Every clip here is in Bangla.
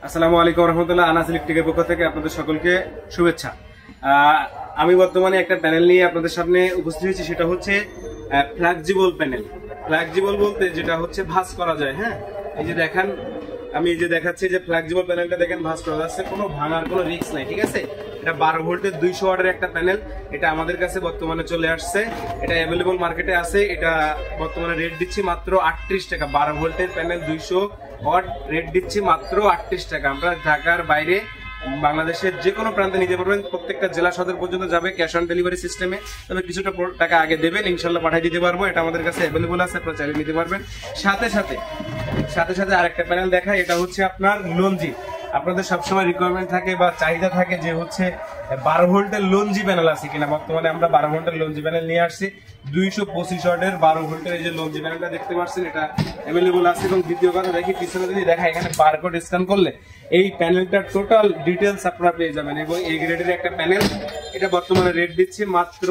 আসসালামু আলাইকুম রহমতুল্লাহ। আনাস ইলেকট্রিকের পক্ষ থেকে আপনাদের সকলকে শুভেচ্ছা। আমি বর্তমানে একটা প্যানেল নিয়ে আপনাদের সামনে উপস্থিত হয়েছি, সেটা হচ্ছে ফ্লেক্সিবল প্যানেল। ফ্লেক্সিবল বলতে যেটা হচ্ছে ভাঁজ করা যায়। হ্যাঁ, এই যে দেখেন, আমি এই যে দেখাচ্ছি যে ফ্লেক্সিবল প্যানেলটা দেখেন ভাঁজ করা যাচ্ছে, কোনো ভাঙার কোনো রিস্ক নাই। ঠিক আছে, এটা 12 ভোল্টের 200 ওয়াটের একটা প্যানেল। এটা আমাদের কাছে বর্তমানে চলে আসছে, এটা অ্যাভেলেবল মার্কেটে আছে। এটা বর্তমানে রেট দিচ্ছি মাত্র 38 টাকা। 12 ভোল্টের প্যানেল 200 ওয়াট, রেট দিচ্ছি মাত্র 38 টাকা। আমরা ঢাকার বাইরে বাংলাদেশের যে কোনো প্রান্তে নিতে পারবেন, প্রত্যেকটা জেলা সদর পর্যন্ত যাবে ক্যাশ অন ডেলিভারি সিস্টেমে। তবে কিছুটা টাকা আগে দেবেন, ইনশাল্লাহ পাঠিয়ে দিতে পারবো। এটা আমাদের কাছে অ্যাভেলেবল আছে, আপনারা চাইলে নিতে পারবেন। সাথে সাথে আরেকটা প্যানেল দেখায়, এটা হচ্ছে আপনার লঞ্জি। আপনাদের সবসময় রিকোয়ারমেন্ট থাকে বা চাহিদা থাকে যে হচ্ছে 12 ভোল্টের লঞ্জি প্যানেল আছে কিনা। বর্তমানে আমরা 12 ভোল্টের লঞ্জি প্যানেল নিয়ে আসছি। 225 ওয়াটের 12 ভোল্টের এই যে লঞ্জি প্যানেলটা দেখতে পাচ্ছেন, এটা অ্যাভেলেবল আছে। এবং দ্বিতীয় কথা দেখি, পিছনে যদি দেখা, এখানে বারকোড স্ক্যান করলে এই প্যানেলটার টোটাল ডিটেলস আপনারা পেয়ে যাবেন। এবং এই গ্রেডের একটা প্যানেল, এটা বর্তমানে রেট দিচ্ছে মাত্র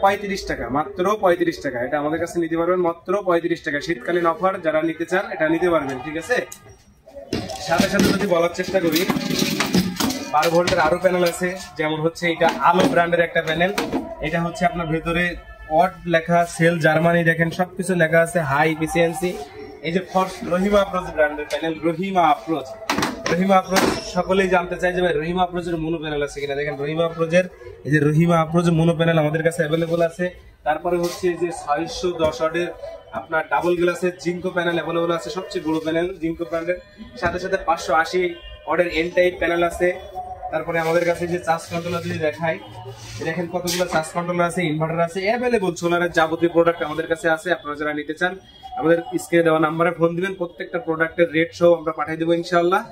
35 টাকা। মাত্র 35 টাকা। এটা আমাদের কাছে নিতে পারবেন মাত্র 35 টাকা। শীতকালীন অফার, যারা নিতে চান এটা নিতে পারবেন। ঠিক আছে, সাথে যদি বলার চেষ্টা করি, 12 ভোল্টের আরো প্যানেল আছে। যেমন হচ্ছে এটা আলো ব্র্যান্ডের একটা প্যানেল। এটা হচ্ছে আপনার ভেতরে ওয়াট লেখা, সেল জার্মানি, দেখেন সবকিছু লেখা আছে, হাই এফিসিয়েন্সি। এই যে রহিমা আপ্রোচ ব্র্যান্ডের প্যানেল, রহিমা আপ্রোচ সকলেই জানতে চাই যে ভাই রহিমা আপ্রোচের মনো প্যানেল আছে কিনা। দেখেন রহিমা আপ্রোচের এই যে রহিমা আপ্রোচের মনো প্যানেল আমাদের কাছে অ্যাভেলেবল আছে। তারপরে হচ্ছে যে 610 ওয়াটের আপনার ডাবল গ্লাসের জিঙ্কো প্যানেল অ্যাভেলেবল আছে, সবচেয়ে বড় প্যানেল জিঙ্কো ব্র্যান্ডের। সাথে 580 ওয়াটের এন টাইপ প্যানেল আছে। তারপরে আমাদের কাছে যে চার্জ কন্ট্রোলার যদি দেখাই, দেখেন কতগুলো চার্জ কন্ট্রোলার আছে, ইনভার্টার আছে, অ্যাভেলেবল সোলারের যাবতীয় প্রোডাক্ট আমাদের কাছে আছে। আপনারা যারা নিতে চান আমাদের স্ক্রিনে দেওয়া নাম্বারে ফোন দিবেন, প্রত্যেকটা প্রোডাক্টের রেট সহ আমরা পাঠিয়ে দেবো ইনশাআল্লাহ।